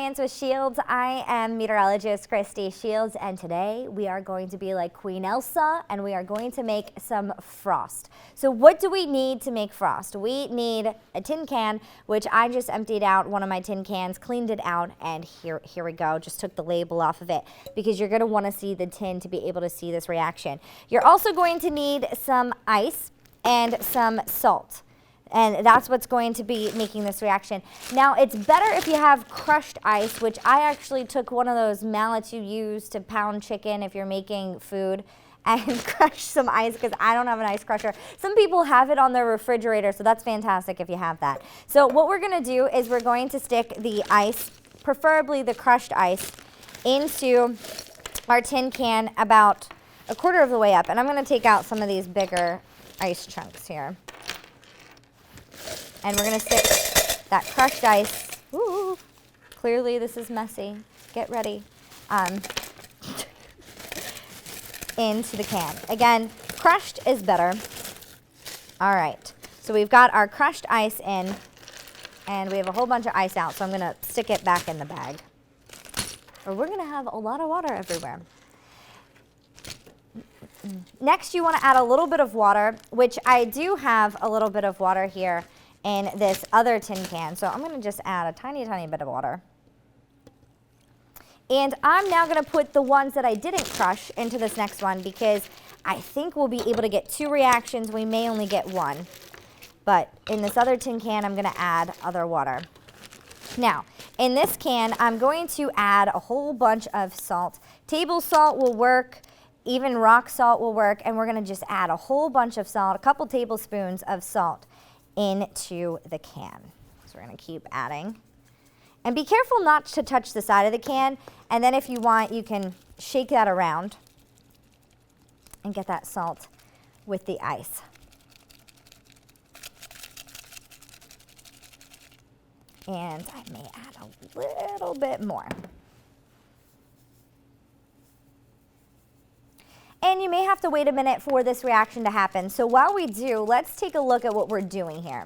Science with Shields. I am meteorologist Christy Shields, and today we are going to be like Queen Elsa, and we are going to make some frost. So what do we need to make frost? We need a tin can, which I just emptied out one of my tin cans, cleaned it out, and here we go. Just took the label off of it because you're going to want to see the tin to be able to see this reaction. You're also going to need some ice and some salt. And that's what's going to be making this reaction. Now, it's better if you have crushed ice, which I actually took one of those mallets you use to pound chicken if you're making food, and crushed some ice because I don't have an ice crusher. Some people have it on their refrigerator, so that's fantastic if you have that. So what we're going to do is we're going to stick the ice, preferably the crushed ice, into our tin can about a quarter of the way up. And I'm going to take out some of these bigger ice chunks here. And we're going to stick that crushed ice, ooh, clearly this is messy, get ready, into the can. Again, crushed is better. All right, so we've got our crushed ice in, and we have a whole bunch of ice out, so I'm going to stick it back in the bag. Or we're going to have a lot of water everywhere. Next, you want to add a little bit of water, which I do have a little bit of water here in this other tin can. So I'm going to just add a tiny, tiny bit of water. And I'm now going to put the ones that I didn't crush into this next one because I think we'll be able to get two reactions. We may only get one. But in this other tin can, I'm going to add other water. Now, in this can, I'm going to add a whole bunch of salt. Table salt will work. Even rock salt will work. And we're going to just add a whole bunch of salt, a couple tablespoons of salt, into the can. So we're going to keep adding. And be careful not to touch the side of the can. And then if you want, you can shake that around and get that salt with the ice. And I may add a little bit more. And you may have to wait a minute for this reaction to happen. So while we do, let's take a look at what we're doing here.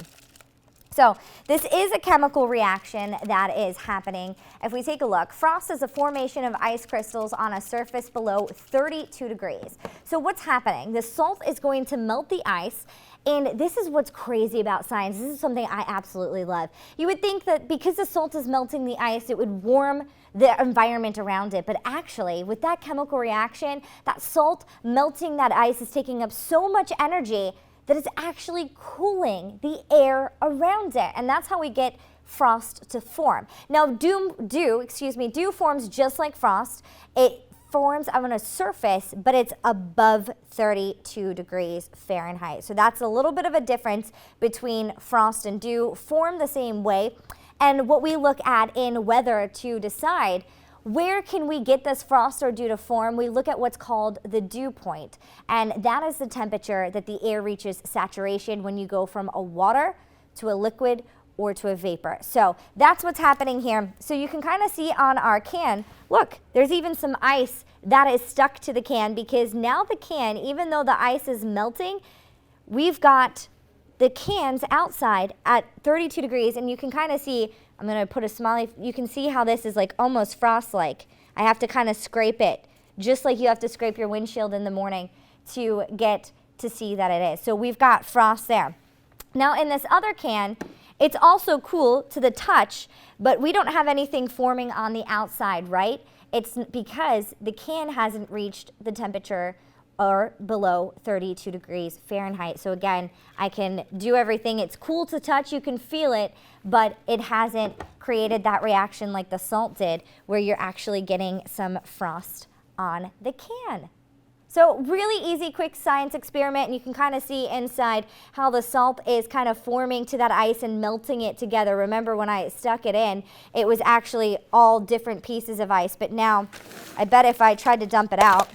So this is a chemical reaction that is happening. If we take a look, frost is a formation of ice crystals on a surface below 32 degrees. So what's happening? The salt is going to melt the ice. And this is what's crazy about science. This is something I absolutely love. You would think that because the salt is melting the ice, it would warm the environment around it. But actually, with that chemical reaction, that salt melting that ice is taking up so much energy that it's actually cooling the air around it. And that's how we get frost to form. Now, dew forms just like frost. It forms on a surface, but it's above 32 degrees Fahrenheit. So that's a little bit of a difference between frost and dew, form the same way. And what we look at in weather to decide where can we get this frost or dew to form, we look at what's called the dew point. And that is the temperature that the air reaches saturation when you go from a water to a liquid or to a vapor. So that's what's happening here. So you can kind of see on our can, look, there's even some ice that is stuck to the can because now the can, even though the ice is melting, we've got the cans outside at 32 degrees, and you can kind of see, I'm going to put a smiley, you can see how this is like almost frost-like. I have to kind of scrape it, just like you have to scrape your windshield in the morning to get to see that it is. So we've got frost there. Now in this other can, it's also cool to the touch, but we don't have anything forming on the outside, right? It's because the can hasn't reached the temperature or below 32 degrees Fahrenheit. So again, I can do everything. It's cool to touch, you can feel it, but it hasn't created that reaction like the salt did, where you're actually getting some frost on the can. So really easy, quick science experiment, and you can kind of see inside how the salt is kind of forming to that ice and melting it together. Remember when I stuck it in, it was actually all different pieces of ice, but now I bet if I tried to dump it out,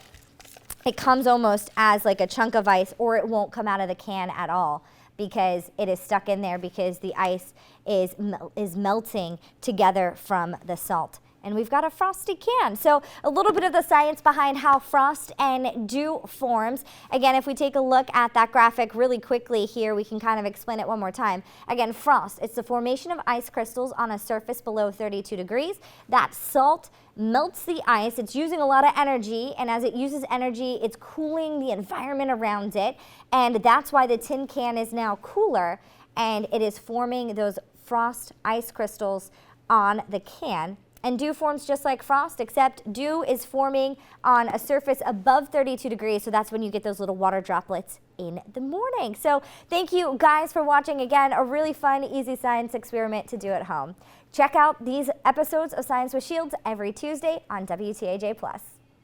it comes almost as like a chunk of ice, or it won't come out of the can at all because it is stuck in there because the ice is melting together from the salt and we've got a frosty can. So a little bit of the science behind how frost and dew forms. Again, if we take a look at that graphic really quickly here, we can kind of explain it one more time. Again, frost, it's the formation of ice crystals on a surface below 32 degrees. That salt melts the ice. It's using a lot of energy, and as it uses energy, it's cooling the environment around it, and that's why the tin can is now cooler, and it is forming those frost ice crystals on the can. And dew forms just like frost, except dew is forming on a surface above 32 degrees, so that's when you get those little water droplets in the morning. So thank you guys for watching. Again, a really fun, easy science experiment to do at home. Check out these episodes of Science with Shields every Tuesday on WTAJ+.